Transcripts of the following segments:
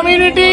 Community.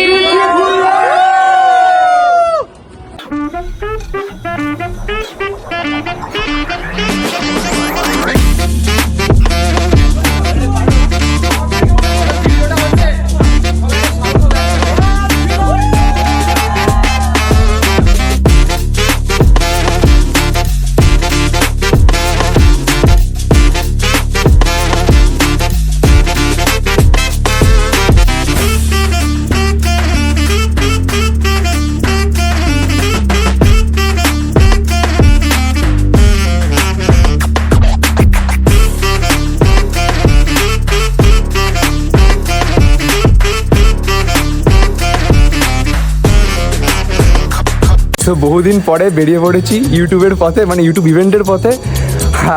তো বহুদিন পরে বেরিয়ে পড়েছি ইউটিউবের পথে, মানে ইউটিউব ইভেন্টের পথে।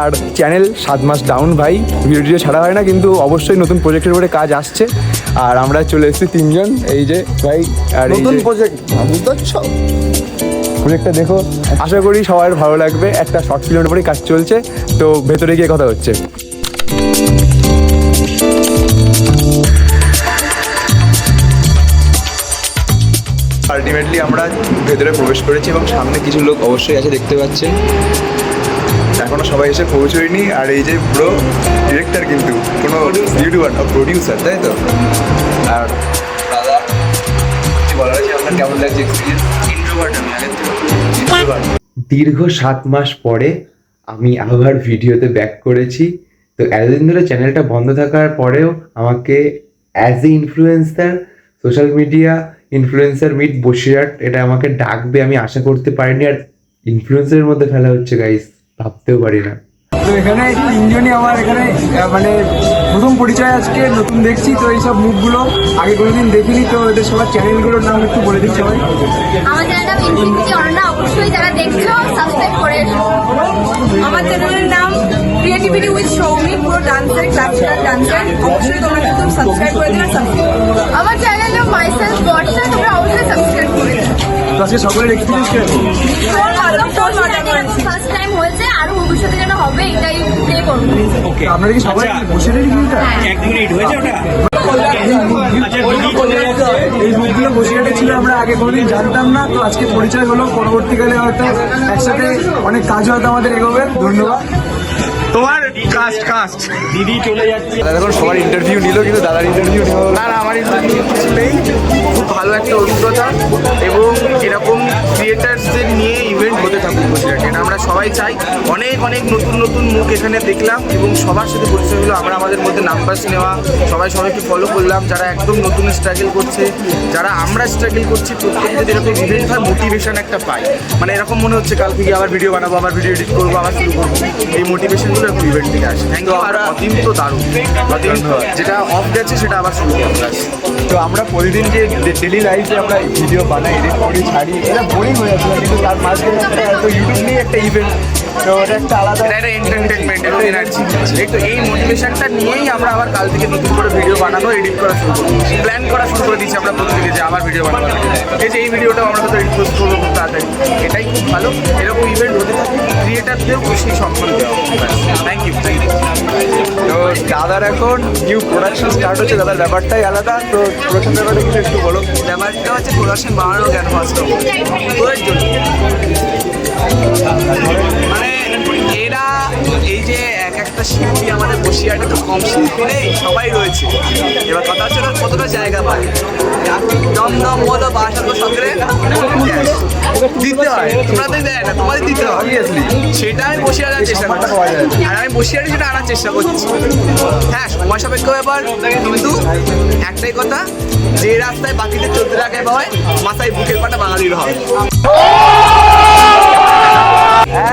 আর চ্যানেল 7 মাস ডাউন ভাই, ভিডিও ছাড়া হয় না, কিন্তু অবশ্যই নতুন প্রজেক্টের উপরে কাজ আসছে। আর আমরা চলে এসেছি তিনজন, এই যে ভাই। আর নতুন প্রজেক্ট বুঝতে পারছো, প্রজেক্টটা দেখো, আশা করি সবার ভালো লাগবে। একটা শর্ট ফিল্মের উপরেই কাজ চলছে, তো ভেতরে গিয়ে কথা হচ্ছে। আলটিমেটলি আমরা ভেতরে প্রবেশ করেছি এবং সামনে কিছু লোক অবশ্যই আছে, দেখতে পাচ্ছেন। এখনো সবাই এসে পৌঁছয়নি। আর এই যে ব্রো ডিরেক্টর, কিন্তু কোনো ইউটিউবার না, প্রডিউসার, তাই তো? আর দাদা বলা হয়েছে আপনার কেমন লাগছে এক্সপিরিয়েন্স? দীর্ঘ 7 মাস পরে আমি আবার ভিডিওতে ব্যাক করেছি। তো এতদিন ধরে চ্যানেলটা বন্ধ থাকার পরেও আমাকে as a influencer, social media influencer meet Basirhat, এটা আমাকে ডাকবে আমি আশা করতে পারিনি। আর ইনফ্লুয়েন্সারের মধ্যে ফেলা হচ্ছে গাইস, ভাবতেও পারি না। তো এখানে তিনজনই আমার এখানে মানে প্রথম পরিচয়, আজকে নতুন দেখছি। তো এইসব মুখগুলো আগে কোনোদিন দেখিনি। তো এদের সবার চ্যানেলগুলোর নাম একটু বলে দিই সবাই। আমার চ্যানেল নাম ইনফিনিটি অরণ্যা, অবশ্যই যারা দেখছো সাবস্ক্রাইব করে এসো। আমার চ্যানেলের নাম ক্রিয়েটিভিটি উইথ সৌমি, পুরো ডান্সার, ক্লাসিক্যাল ডান্সার। অবশ্যই তোমরা কিন্তু সাবস্ক্রাইব করে দিও। আমার চ্যানেল নাম মাইসেলফ বর্ষা, তোমরা অবশ্যই সাবস্ক্রাইব করে দিও। তো আজকে সকলের এক্সপিরিয়েন্স কেমন? ফার্স্ট টাইম হয়েছে, আরো ভবিষ্যতে যেন হবে এটাই প্রে করবো। আপনারা কি সবাই বসে রেখে এই মুখগুলো বসিরহাটে ছিল, আমরা আগে কোনোদিন জানতাম না। তো আজকে পরিচয় হলো, পরবর্তীকালে হয়তো একসাথে অনেক কাজ হয়তো আমাদের এগোবে। ধন্যবাদ। তোমার কাস্ট দিদি চলে যাচ্ছে। দাদা এখন সবার ইন্টারভিউ নিল, কিন্তু দাদার ইন্টারভিউ নিল না না, আমার ইন্টারভিউ কিছু নেই। খুব ভালো একটা অভিজ্ঞতা, এবং এরকম ক্রিয়েটার্সদের নিয়ে ইভেন্ট হতে থাকুক বসিরহাটে, এটা আমরা সবাই চাই। অনেক অনেক নতুন নতুন মুখ এখানে দেখলাম, এবং সবার সাথে পরিচয় হলো। আমরা আমাদের মধ্যে নাম্বারস নেওয়া, সবাইকে ফলো করলাম। যারা একদম নতুন স্ট্রাগল করছে, যারা আমরা স্ট্রাগল করছি, প্রত্যেকে যদি এরকম ইভেন্ট হয় মোটিভেশন একটা পাই। মানে এরকম মনে হচ্ছে কাল থেকে আবার ভিডিও বানাবো, আবার ভিডিও এডিট করবো, আবার শুরু করবো। এই মোটিভেশনগুলো এরকম ইভেন্ট থেকে আসে। Thank you. আর অদিন তো দারুণ, অদিন যেটা অফ গেছে সেটা আবার শুরু করবো। তো আমরা প্রতিদিন যে ডেলি লাইফে আমরা ভিডিও বানাই, এডিট করি, ছাড়ি, এটা বোরিং হয়ে যাচ্ছিল। কিন্তু তার মাঝে তো ইউটিউব নিয়ে একটা ইভেন্ট, তো ওটা একটা আলাদা একটা এন্টারটেনমেন্ট এবং এনার্জি। এই মোটিভেশনটা নিয়েই আমরা আবার কাল থেকে নতুন করে ভিডিও বানানো, এডিট করা শুরু করবো, প্ল্যান করা শুরু করে দিচ্ছি আমরা প্রত্যেকে, যে আবার ভিডিও বানাবো। এই যে এই ভিডিওটাও আমরা হয়তো এডিট করবো খুব তাড়াতাড়ি। এটাই খুব ভালো, এরকম ইভেন্ট হতে থাকে। ক্রিয়েটারদেরও সেই সম্মান দেওয়া। Thank you. তো দাদার এখন নিউ প্রোডাকশন স্টার্ট হচ্ছে, দাদার ব্যাপারটাই আলাদা। তো প্রোডাকশন ব্যাপারটা কিছু একটু বলো। ব্যাপারটা হচ্ছে প্রোডাকশন বাড়ানো কেন ফার্স্ট তোদের জন্য। মানে এরা এই যে এক একটা শিল্পী, আমাদের বসিরহাটে তো কম শিল্পী নেই, সবাই রয়েছে। এবার কথা হচ্ছে ওরা কতটা জায়গা পায়। দমদম বলো বাসা তো সঙ্গে দিতে হয়, তোমাদের দেয় না, তোমাদের দিতে হয়। সেটা আমি বসিরহাটে আনার চেষ্টা করছি, আর আমি বসিরহাটে সেটা আনার চেষ্টা করছি। হ্যাঁ, সময় সাপেক্ষ ব্যাপার, কিন্তু একটাই কথা, যে রাস্তায় বাকিতে চলতে লাগে হয়, মাথায় বুকের পাটা বাঙালির হয়।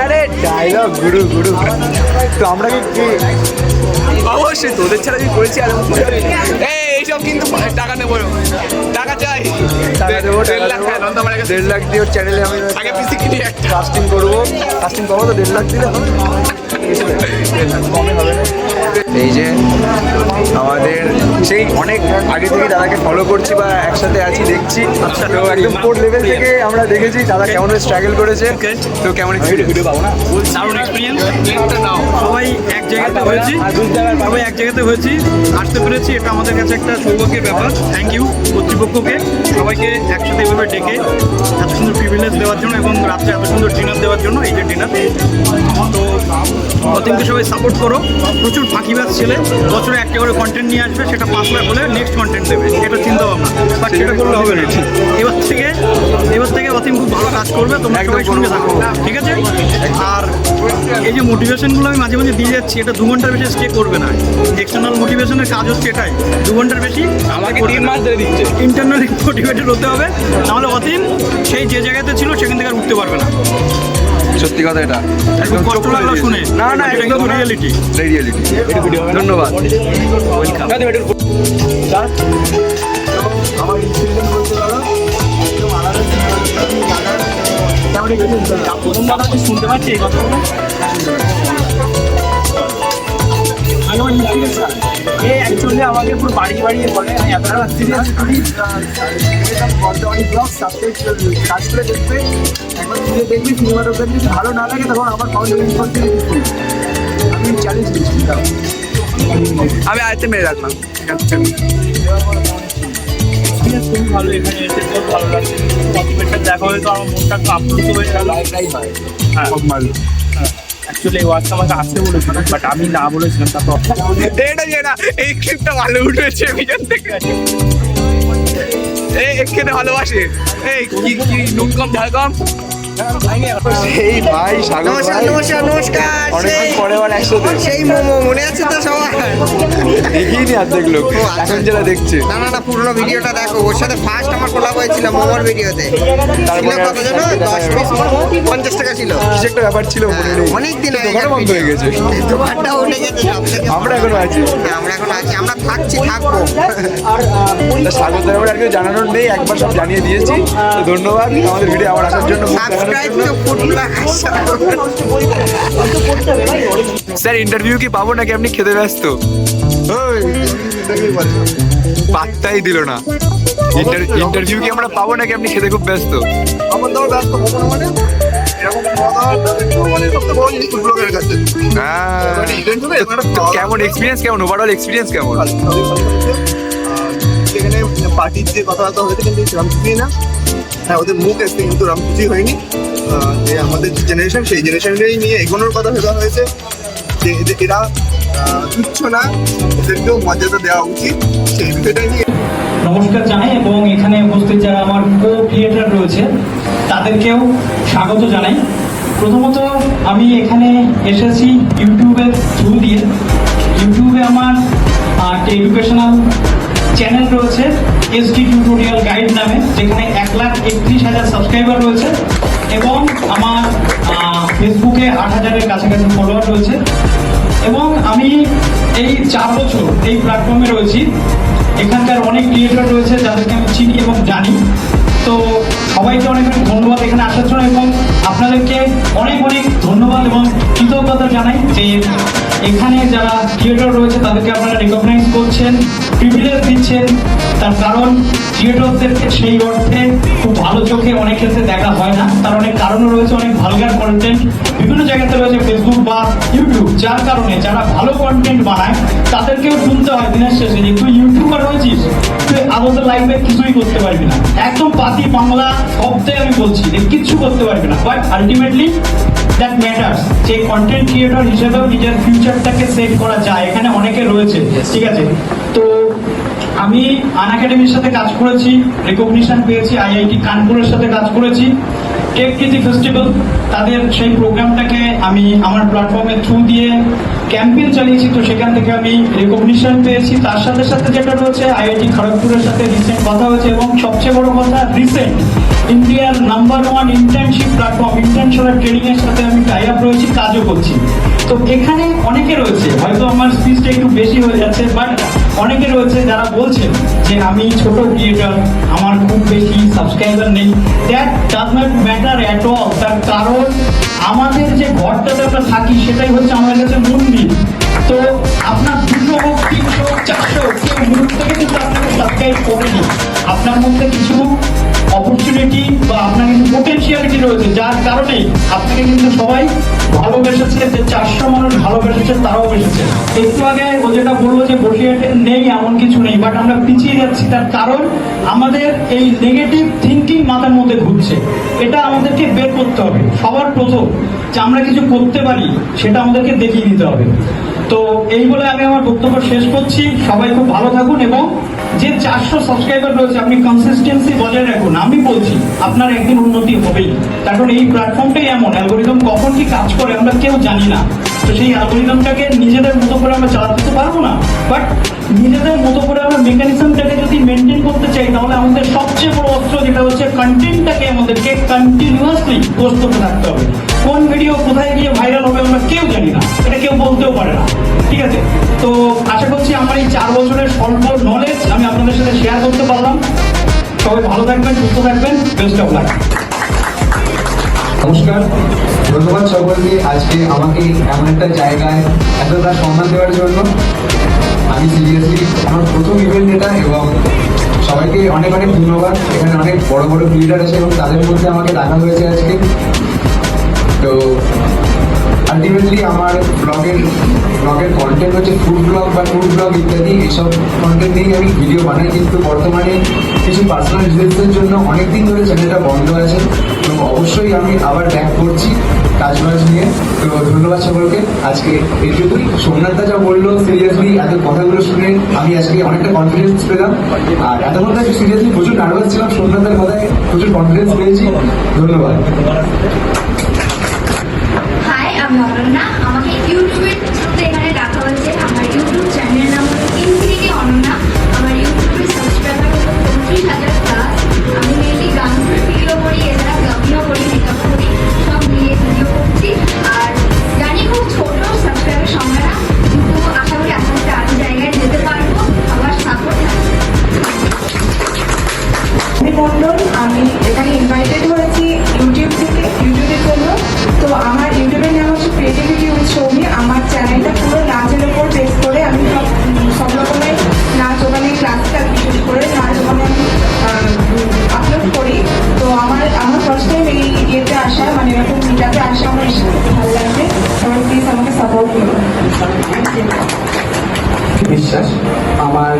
আরে ডায়লগ গুরু গুরু। তো আমরা কি অবশ্যই তোদের ছাড়া আমি করেছি। আর এইসব কিন্তু টাকা নেবো, টাকা চাই। দেবো, 1.5 লাখ, হ্যাঁ, নন্দা আমার কাছে 1.5 লাখ দিয়ে ওর চ্যানেলে আমি আগে পিসি কিনে একটা কাস্টিং করবো। কাস্টিং করবো তো 1.5 লাখ দিলে হবে, কমে হবে না। এই যে আমাদের সেই অনেক আগে থেকে দাদাকে ফলো করছি বা একসাথে আছি দেখছি, তো একদম কোর লেভেল থেকে আমরা দেখেছি দাদা কেমন স্ট্রাগল করেছে, তো কেমন ভিডিও পাবো না। দারুণ এক্সপিরিয়েন্স। সবাই এক জায়গাতে হয়েছি, আসতে পেরেছি, এটা আমাদের কাছে একটা সৌভাগ্যের ব্যাপার। থ্যাংক ইউ কর্তৃপক্ষকে, সবাইকে একসাথে এভাবে ডেকে এত সুন্দর প্রিভিলেজ দেওয়ার জন্য এবং রাত্রে এত সুন্দর ডিনার দেওয়ার জন্য। এই যে ডিনার, তো অতীনকে সবাই সাপোর্ট করো। প্রচুর ফাঁকিবাজ ছেলে, বছরে একটা করে কন্টেন্ট নিয়ে আসবে, সেটা 5 লাখ হলে নেক্সট কন্টেন্ট দেবে, এটা চিন্তা ভাবনা, বাট সেটা করলে হবে না। এবার থেকে অতীন খুব ভালো কাজ করবে, তোমরা সবাই সঙ্গে থাকো, ঠিক আছে? আর এই যে মোটিভেশনগুলো আমি মাঝে মাঝে দিয়ে যাচ্ছি, এটা 2 ঘন্টার বেশি স্টে করবে না। এক্সটার্নাল মোটিভেশনের কাজ হচ্ছে এটাই, 2 ঘন্টার বেশি আমাকে 3 মাস ধরে দিচ্ছে। ইন্টারনালি মোটিভেটেড হতে হবে, নাহলে অতীন সেই যে জায়গাতে ছিল সেখান থেকে আর উঠতে পারবে না। সত্যি কথা, এটা একদম কষ্ট লাগলো শুনে। না না, এটা একদম কিন্তু রিয়েলিটি। ধন্যবাদ। আমার ইনস্পিরেশন বলতে পারো একদম আলাদা প্রথমবার আমি শুনতে পাচ্ছি এই কথাগুলো। অ্যাকচুয়ালি আমাকে পুরো বাড়িয়ে বাড়িয়ে বলে আমি এতটা সিরিয়াস বর্তমানে ব্লগ সাবস্ক্রাইব কাজ করে দেখবে, একবার ফিরে দেখবি, সিনেমাটোগ্রাফি যদি ভালো না লাগে তখন আমার ফাউন্ডেশন করতে আমি চ্যালেঞ্জ দিচ্ছি। আমি আয়তে মেরে রাখলাম। খুবই ভালো, এখানে এসে খুব ভালো লাগছে। কপিমেন্টটা দেখা হয়তো আমার মনটা একটু আপ্লুত হয়ে গেল। হ্যাঁ, অ্যাকচুয়ালি এই ওয়ার্কটা আমাকে আসতে বলেছিল, বাট আমি না বলেছিলাম। তারপর এটা এই ক্লিপটা ভালো উঠেছে পিছন থেকে। এই খেতে ভালোবাসে, এই কি নুন কম ঝাল কম। সেই ভাই সাগর ভাই, নমস্কার। অনেকদিন পরে আবার একসাথে সেই মোমো মনে আছে তো সবার? দেখিনি অর্ধেক লোক, এখন যারা দেখছে। না পুরোনো ভিডিওটা দেখো, ওর সাথে ফার্স্ট আমার কোলাব হয়েছিল মোমোর ভিডিওতে। ছিল কত জানো? 10 পিস মোমো 50 টাকা ছিল। কিছু একটা ব্যাপার ছিল, মনে নেই। অনেকদিন দোকানও বন্ধ হয়ে গেছে, দোকানটা উঠে গেছে সব থেকে। আমরা এখনো আছি। আমরা এখন আছি, আমরা থাকবো। তা স্বাগত জানাবার আর কিছু জানানোর নেই, একবার সব জানিয়ে দিয়েছি। তো ধন্যবাদ আমাদের ভিডিও আমার আসার জন্য, মুখ দেখানোর সাবস্ক্রাইব জন্য। তো ফুট স্যার ইন্টারভিউ কি পাবো নাকি আপনি খেতে ব্যস্ত? পাত্তাই দিল না। ইন্টারভিউ কি আমরা পাবো নাকি আপনি খেতে খুব ব্যস্ত? আমার দাও ব্যস্ত হবো না মানে এরকম মানে সবচেয়ে বড় জিনিস ব্লগের কাছে তো কেমন এক্সপিরিয়েন্স, কেমন ওভারঅল এক্সপিরিয়েন্স কেমন? সেখানে পার্টির যে কথাবার্তা হয়েছে কিন্তু সেরকম কিছুই না। হ্যাঁ, ওদের মুখ এসছে কিন্তু ওরকম কিছুই হয়নি। যে আমাদের যে জেনারেশন, সেই জেনারেশনটাই নিয়ে এগোনোর কথা ভেবা হয়েছে, যে এরা তুচ্ছ না, ওদেরকেও মর্যাদা দেওয়া উচিত, সেই বিষয়টাই নিয়ে। নমস্কার জানাই এবং এখানে উপস্থিত যারা আমার কো ক্রিয়েটর রয়েছে তাদেরকেও স্বাগত জানাই। প্রথমত আমি এখানে এসেছি ইউটিউবের থ্রু দিয়ে। ইউটিউবে আমার একটা এডুকেশনাল চ্যানেল রয়েছে এসডি টিউটোরিয়াল গাইড নামে, যেখানে 1,31,000 সাবস্ক্রাইবার রয়েছে এবং আমার ফেসবুকে 8,000-এর কাছাকাছি ফলোয়ার রয়েছে। এবং আমি এই 4 বছর এই প্ল্যাটফর্মে রয়েছি। এখানকার অনেক ক্রিয়েটর রয়েছে যাদেরকে আমি চিনি এবং জানি। তো সবাইকে অনেক অনেক ধন্যবাদ এখানে আসার জন্য এবং আপনাদেরকে অনেক অনেক ধন্যবাদ এবং কৃতজ্ঞতা জানাই যে এখানে যারা ক্রিয়েটর রয়েছে তাদেরকে আপনারা রেকগনাইজ করছেন, প্রিভিলেজ দিচ্ছেন। তার কারণ ক্রিয়েটরদেরকে সেই অর্থে খুব ভালো চোখে অনেক ক্ষেত্রে দেখা হয় না, তার অনেক কারণও রয়েছে। অনেক ভালগার কন্টেন্ট বিভিন্ন জায়গাতে রয়েছে, ফেসবুক বা ইউটিউব, যার কারণে যারা ভালো কন্টেন্ট বানায় তাদেরকেও শুনতে হয় দিনের শেষে যে তুই ইউটিউবার হয়েছিস, তুই আদতে লাইফে কিছুই করতে পারবি না। একদম পাতি বাংলা শব্দে আমি বলছি যে কিচ্ছু করতে পারবি না, বাট আলটিমেটলি দ্যাট ম্যাটার্স যে কন্টেন্ট ক্রিয়েটর হিসেবেও নিজের ফিউচারটাকে সেট করা যায়। এখানে অনেকে রয়েছে, ঠিক আছে। তো আমি আনএকাডেমির সাথে কাজ করেছি, রেকগনিশন পেয়েছি, আইআইটি কানপুরের সাথে কাজ করেছি, টেক কৃতি ফেস্টিভ্যাল, তাদের সেই প্রোগ্রামটাকে আমি আমার প্ল্যাটফর্মের থ্রু দিয়ে ক্যাম্পেইন চালিয়েছি, তো সেখান থেকে আমি রেকগনিশন পেয়েছি। তার সাথে সাথে যেটা রয়েছে আইআইটি খড়গপুরের সাথে রিসেন্ট কথা হয়েছে, এবং সবচেয়ে বড় কথা রিসেন্ট ইন্ডিয়ার number 1 internship platform internship training এর সাথে আমি টাই আপ রয়েছি, কাজও করছি। তো এখানে অনেকে রয়েছে, হয়তো আমার স্পিচটা একটু বেশি হয়ে যাচ্ছে, বাট অনেকে রয়েছে যারা বলছেন যে আমি ছোট ক্রিয়েটর, আমার খুব বেশি সাবস্ক্রাইবার নেই। That does not matter at all. তার কারণ আমাদের যে ঘরটাতে আমরা থাকি সেটাই হচ্ছে আমাদের কাছে মন্দির। তো আপনার 200 হোক, 300 হোক, 400 হোক, কেউ মুখ থেকে কিন্তু আপনাকে সাবস্ক্রাইব করেনি। আপনার মধ্যে কিছু অপরচুনিটি বা আপনার কিন্তু পোটেনশিয়ালিটি রয়েছে, যার কারণে আপনাকে কিন্তু সবাই ভালোবেসেছে। যে 400 মানুষ ভালোবেসেছে তারাও বেসেছে। একটু আগে ও যেটা বললো যে বসিরহাটে নেই, এমন কিছু নেই, বাট আমরা পিছিয়ে যাচ্ছি। তার কারণ আমাদের এই নেগেটিভ থিঙ্কিং মাথার মধ্যে ঘুরছে। এটা আমাদেরকে বের করতে হবে। সবার প্রথম যে আমরা কিছু করতে পারি সেটা আমাদেরকে দেখিয়ে দিতে হবে। তো এই বলে আমি আমার বক্তব্য শেষ করছি। সবাই খুব ভালো থাকুন, এবং যে 400 সাবস্ক্রাইবার রয়েছে আপনি কনসিস্টেন্সি বজায় রাখুন। আমি বলছি আপনার একদিন উন্নতি হবেই, কারণ এই প্ল্যাটফর্মটাই এমন, অ্যালগোরিদম কখন কি কাজ করে আমরা কেউ জানি না। তো সেই অ্যালগোরিদমটাকে নিজেদের মতো করে আমরা চালাতে তো পারবো না, বাট নিজেদের মতো করে আমরা মেকানিজমটাকে যদি মেনটেন করতে চাই, তাহলে আমাদের সবচেয়ে বড় অস্ত্র যেটা হচ্ছে কন্টেন্টটাকে আমাদেরকে কন্টিনিউয়াসলি পোস্ট করতে থাকতে হবে। কোন ভিডিও কোথায় গিয়ে ভাইরাল হবে আমরা কেউ জানি না, এটা কেউ বলতেও পারে না। ঠিক আছে, তো আশা করছি আমার এই 4 বছরের স্বল্প নলেজ আমি আপনাদের সাথে শেয়ার করতে পারলাম। সবাই ভালো থাকবেন, সুস্থ থাকবেন, বেস্ট অফ লাক। নমস্কার, ধন্যবাদ সকলকে আজকে আমাকে এমন একটা জায়গায় এতটা সম্মান দেওয়ার জন্য। আমি সিরিয়াসলি আমার প্রথম ইভেন্ট এটা, এবং সবাইকে অনেক অনেক ধন্যবাদ। এখানে অনেক বড় বড় ক্রিয়েটার আছে এবং তাদের মধ্যে আমাকে দেখা হয়েছে আজকে। তো আলটিমেটলি আমার ব্লগের কন্টেন্ট হচ্ছে ফুড ব্লগ বা ফুড ব্লগ ইত্যাদি, এইসব কন্টেন্ট নিয়েই আমি ভিডিও বানাই। কিন্তু বর্তমানে কিছু পার্সোনাল রিজনসের জন্য অনেকদিন ধরে চ্যানেলটা বন্ধ আছে। তো অবশ্যই আমি আবার ব্যাক করছি কাজবাজ নিয়ে। তো ধন্যবাদ সকলকে। আজকে এইটুকুই। সোমনাথদা যা বললো, সিরিয়াসলি এত কথাগুলো শুনে আমি আজকে অনেকটা কনফিডেন্স পেলাম। আর এতক্ষণ থেকে সিরিয়াসলি প্রচুর নার্ভাস ছিলাম, সোমনাথদার কথায় প্রচুর কনফিডেন্স পেয়েছি। ধন্যবাদ। হাই, আমি অনন্যা। আমাকে ইউটিউবের থ্রুতে এখানে ডাকা হয়েছে। আমার ইউটিউব চ্যানেলের নাম হলো ইনফিনিটি অনন্যা। আমার ইউটিউবের সাবস্ক্রাইবার হলো 35,000+। আমি মেনলি গান ভিডিও করি, এছাড়া ব্লগিংও করি, মেকআপ করি, সব নিয়ে ভিডিও করছি। আর জানি খুব ছোট সাবস্ক্রাইবের সংখ্যা না, কিন্তু আশা করি আস্তে আস্তে আরও জায়গায় যেতে পারবো। সবার সাপোর্ট থাকবে। মন্ডল, আমি এখানে ইনভাইটেড হয়েছি ইউটিউব থেকে, ইউটিউবের জন্য। তো আমার ইউটিউবের নাম হচ্ছে ক্রিয়েটিভিটি উইথ সৌমি। আমার চ্যানেলটা পুরো নাচের উপর বেস করে। আমি সব রকমের নাচ ওখানে ক্লাসিক্যাল বিশেষ করে নাচ ওখানে আমি আপলোড করি। তো আমার ফার্স্ট টাইম এই ইয়েতে আসা, মানে এরকম মিটাতে আসা আমার ভালো লাগছে। সবাই প্লিজ আমাকে সাপোর্ট করুন। বিশ্বাস আমার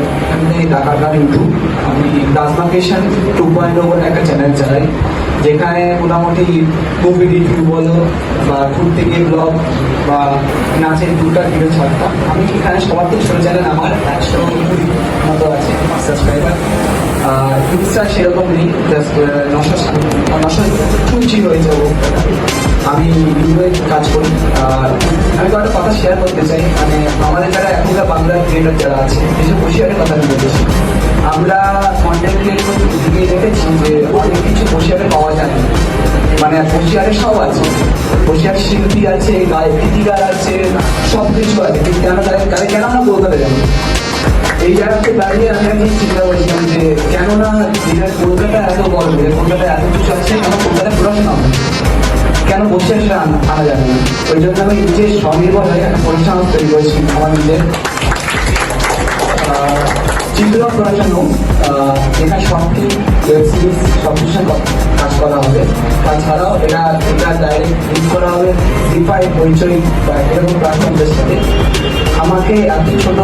ঢাকার ইউটিউব, আমি দাসমাকেশন 2.0 বলে একটা চ্যানেল চালাই, যেখানে মোটামুটি মুভি রিভিউ বলো বা ফুড থেকে ব্লগ বা নাচের দুটা ভিডিও ছাড়তাম। আমি এখানে সবার থেকে ছোটো চ্যানেল, আমার 100 মতো আছে সাবস্ক্রাইবার। আর ইনস্টা সেরকম নেই, জাস্ট 900 হয়েছে অবস্থাটা। আমি ইউটিউবে কাজ করি। আর আমি কয়েকটা কথা শেয়ার করতে চাই। মানে আমাদের যারা এখনকার বাংলার ক্রিয়েটার যারা আছে, এসব বসিরহাটের কথা আমি বলতেছি, আমরা কন্টেন্ট ক্রিয়েট করতে গিয়ে দেখেছি যে অনেক কিছু বসিরহাটে পাওয়া যায় না। মানে বসিরহাটে সব আছে, বসিরহাট শিল্পী আছে, গীতিকার আছে, সব কিছু আছে, কিন্তু কেন আমরা কলকাতা যাবো? এই জায়গাতে দাঁড়িয়ে আমি একদিন চিন্তা করেছিলাম যে কেননা কলকাতা এত বড়, কলকাতায় এত কিছু আছে, কেন কলকাতায় পড়াশোনা হবে, কেন বসে এসে আনা যাবে না? ওই জন্য আমি নিজের স্বনির্ভর হয়ে একটা প্রতিষ্ঠান তৈরি করেছি আমার নিজের, চিত্রকর প্রোডাকশন হোক। এখানে সবটি ওয়েব সিরিজ সব কিছু কাজ করা হবে। তাছাড়াও এটা ডাইরেক্ট ইউজ করা হবে ডিফাই, পরিচয় বা এরকম প্ল্যাটফর্মদের সাথে। আমাকে এত ছোট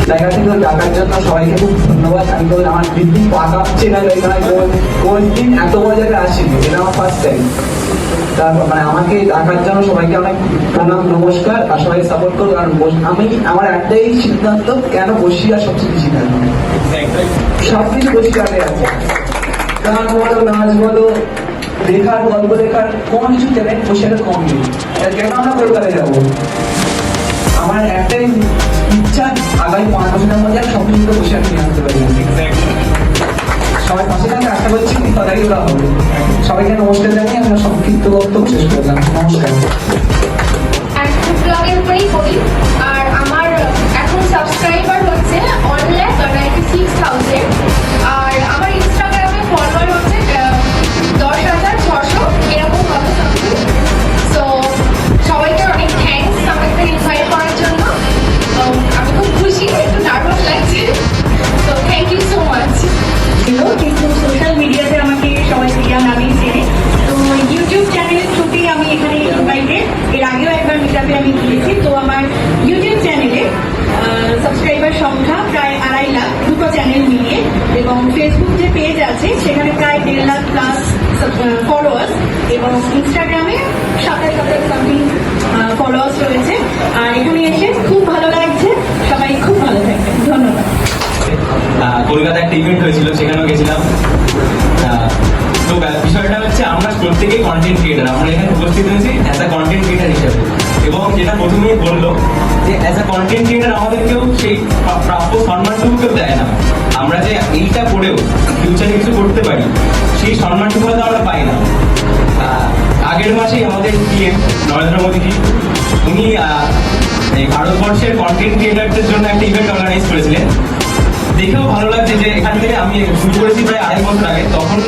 জায়গা থেকে ডাকার জন্য সবাইকে খুব ধন্যবাদ। আমি তো আমার দিন পা কাঁপছে না, কোন দিন এত বড় জায়গায় আসিনি, এটা আমার ফার্স্ট টাইম। তারপর মানে আমাকে ডাকার জন্য সবাইকে অনেক প্রণাম, নমস্কার। আর সবাই সাপোর্ট করো, কারণ আমি আমার একটাই সিদ্ধান্ত, কেন বসিরহাট সবচেয়ে বেশি কেন সব কিছু বসিরহাটে আছে। গান বলো, নাচ বলো, লেখার গল্প লেখার কোনো কিছু ট্যালেন্ট বসিরহাটে কম নেই। কেন আমরা কলকাতায় যাবো? আমার একটাই ইচ্ছা, আগামী 5 বছরের মধ্যে আমি সব কিছু বসিরহাটে নিয়ে আসতে পারি। সবাই পাশে থাকতে আশা করছি তাদেরই ওরা হবে। সবাইকে নমস্কার জানিয়ে আমরা সংক্ষিপ্ত বক্তব্য শেষ করলাম। নমস্কার। আর ফুড ব্লগের উপরেই করি। আর আমার এখন সাবস্ক্রাইবার হচ্ছে 1,96,000 আর আমার ইনস্টাগ্রামে ফলোয়ার হচ্ছে 10,600 এরকম হবে সামথিং। সো সবাইকে অনেক থ্যাঙ্কস আমাকে ইনভাইট করার জন্য। আমি খুব খুশি, একটু নার্ভাস লাগছে। So thank you so much. কিন্তু সোশ্যাল মিডিয়াতে আমাকে সবাই প্রিয়া নামেই চেনে। তো ইউটিউব চ্যানেলের থ্রুতেই আমি এখানে ইনভাইটেড। এর আগেও একবার মিটাপে আমি গিয়েছি। তো আমার ইউটিউব চ্যানেলে সাবস্ক্রাইবার সংখ্যা প্রায় 2.5 লাখ, দুটো চ্যানেল মিলিয়ে। এবং ফেসবুক যে পেজ আছে সেখানে প্রায় 1.5 লাখ প্লাস ফলোয়ার্স। এবং ইনস্টাগ্রামে 27,000 সামথিং ফলোয়ার্স রয়েছে। আর এখানে এসে খুব ভালো লাগছে। সবাই খুব ভালো থাকবেন। ধন্যবাদ। কলকাতায় একটা ইভেন্ট হয়েছিল, সেখানেও গেছিলাম। তো বিষয়টা হচ্ছে আমরা প্রত্যেকেই কন্টেন্ট ক্রিয়েটার। আমরা এখানে উপস্থিত হয়েছি অ্যাজ আ কন্টেন্ট ক্রিয়েটার হিসেবে। এবং যেটা প্রথমেই বললো যে অ্যাজ আ কন্টেন্ট ক্রিয়েটার আমাদেরকেও সেই প্রাপ্য সম্মানটুকু কেউ দেয় না। আমরা যে এইটা করেও ফিউচারে কিছু করতে পারি, সেই সম্মানটুকু হয়তো আমরা পাই না। আগের মাসেই আমাদের পিএম নরেন্দ্র মোদীজি উনি এই ভারতবর্ষের কন্টেন্ট ক্রিয়েটারদের জন্য একটা ইভেন্ট অর্গানাইজ করেছিলেন। দেখেও ভালো লাগছে যে এখান থেকে আমি শুরু করেছি প্রায় 2.5 বছর আগে। তখন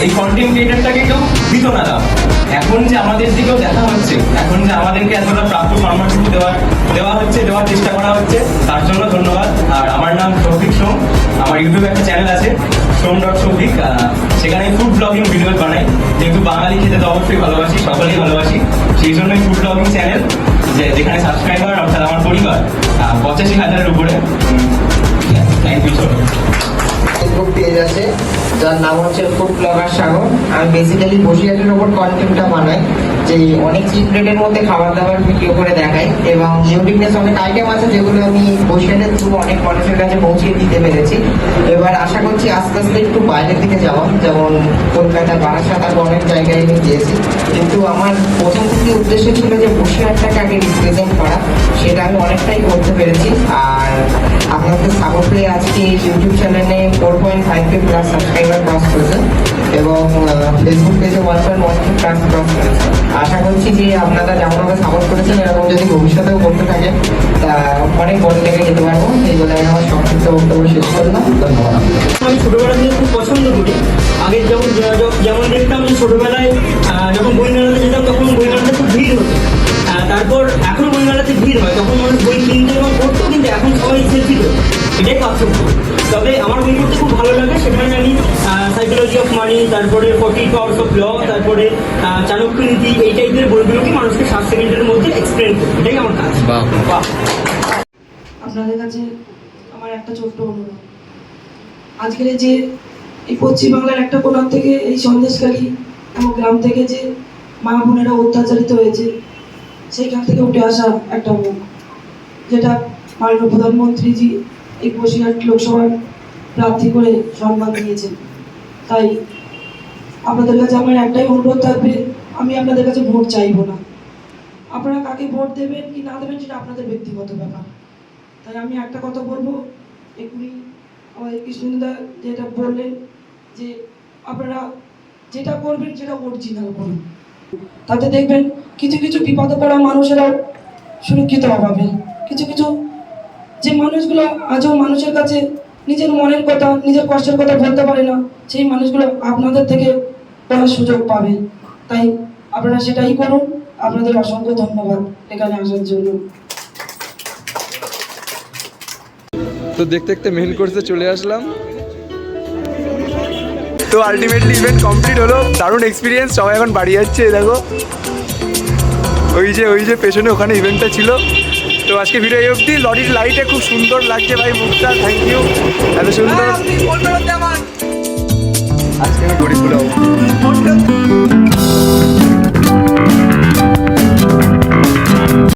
এই কন্টেন্ট ক্রিয়েটারটাকে কেউ দিত না দাম। এখন যে আমাদের দিকেও দেখা হচ্ছে, এখন যে আমাদেরকে এতটা প্রাপ্য সম্মানটুকু দেওয়ার চেষ্টা করা হচ্ছে, তার জন্য ধন্যবাদ। আর আমার নাম সৌভিক সোম। আমার ইউটিউবে একটা চ্যানেল আছে সোম.সৌভিক। সেখানে ফুড ব্লগিং ভিডিও বানাই। যেহেতু বাঙালি খেতে তো অবশ্যই ভালোবাসি, সকলেই ভালোবাসি, সেই জন্যই ফুড ব্লগিং চ্যানেল, যেখানে সাবস্ক্রাইবার অর্থাৎ আমার পরিবার 85,000-এর উপরে। Thank you so much. Facebook page আছে যার নাম হচ্ছে ফুড ব্লগার সাগর। আমি বেসিক্যালি বসিরহাটের ওপর কন্টেন্টটা বানাই, যে অনেক চিপ রেটের মধ্যে খাবার দাবার ভিডিও করে দেখাই। এবং ইউটিউবের অনেক আইটেম আছে যেগুলো আমি বসিরহাটের থ্রু অনেক মানুষের কাছে পৌঁছে দিতে পেরেছি। এবার আশা করছি আস্তে আস্তে একটু বাইরের দিকে যাওয়া, যেমন কলকাতা, বারাসাত, আর অনেক জায়গায় আমি গিয়েছি। কিন্তু আমার প্রথম থেকে উদ্দেশ্য ছিল যে বসিরহাটটাকে আগে রিপ্রেজেন্ট করা, সেটা আমি অনেকটাই করতে পেরেছি। আর আপনাদের সাপোর্ট পেয়ে আজকে ইউটিউব চ্যানেলে 4.5K প্লাস সাবস্ক্রাইবার ক্রস করেছে এবং ফেসবুক পেজে 1.1K প্লাস ক্রস করেছে। আশা করছি যে আপনারা যেমনভাবে সাপোর্ট করেছেন এরকম যদি ভবিষ্যতেও করতে থাকেন তা অনেক বড় জায়গায় যেতে পারবো। এই বলে আমি আমার সংক্ষিপ্ত বক্তব্য শেষ করলাম। ধন্যবাদ। আমি ছোটবেলা থেকে খুব পছন্দ করি। আগে যেমন দেখতাম যে ছোটবেলায় যখন বই মেলাতে যেতাম তখন বই মেলাতে খুব ভিড় হতো। তারপর এখন বই মেলাতে ভিড় হয়, তখন মানুষ বই কিনতে এবং পড়তো, কিন্তু এখন সবাই সেলফি করতো। এটাই পার্থক্য। তবে আমার বই পড়তে খুব ভালো লাগে। সেখানে আমি সাইকোলজি অফ মানি, তারপরে 40 পাওয়ার্স অফ ল, তারপরে চাণক্য নীতি, এই টাইপের বইগুলোকে মানুষকে 7 সেকেন্ডের মধ্যে এক্সপ্লেন করি। এটাই আমার কাজ। আপনাদের কাছে আমার একটা ছোট্ট অনুরোধ। আজকের যে এই পশ্চিমবাংলার একটা কোণার থেকে এই সন্দেশকারী এবং গ্রাম থেকে যে মা বোনেরা অত্যাচারিত হয়েছে, সেইখান থেকে উঠে আসা একটা মুখ, যেটা মাননীয় প্রধানমন্ত্রীজি এই বসিরহাট লোকসভার প্রার্থী করে সম্মান দিয়েছেন। তাই আপনাদের কাছে আমার একটাই অনুরোধ থাকবে, আমি আপনাদের কাছে ভোট চাইবো না। আপনারা কাকে ভোট দেবেন কি না দেবেন সেটা আপনাদের ব্যক্তিগত ব্যাপার। তাই আমি একটা কথা বলবো, এক্ষুনি আমাদের কৃষ্ণদা যেটা বললেন যে আপনারা যেটা করবেন সেটা অরিজিনাল করুন। তাতে দেখবেন কিছু কিছু বিপদে পড়া মানুষেরাও সুরক্ষিত পাবে। কিছু কিছু যে মানুষগুলো আজও মানুষের কাছে নিজের মনের কথা, নিজের কষ্টের কথা বলতে পারে না, সেই মানুষগুলো আপনাদের থেকে বলার সুযোগ পাবে। তাই আপনারা সেটাই করুন। আপনাদের অসংখ্য ধন্যবাদ এখানে আসার জন্য। তো দেখতে দেখতে মেন কোর্সে চলে আসলাম। তো আলটিমেটলি ইভেন্ট কমপ্লিট হলো, দারুণ এক্সপিরিয়েন্স। সবাই এখন বাড়ি যাচ্ছে। দেখো ওই যে পেছনে ওখানে ইভেন্টটা ছিল। তো আজকে ভিডিও এই অবধি। লরির লাইটে খুব সুন্দর লাগছে ভাই মুখটা, থ্যাংক ইউ, এত সুন্দর। আজকে আমি গরিব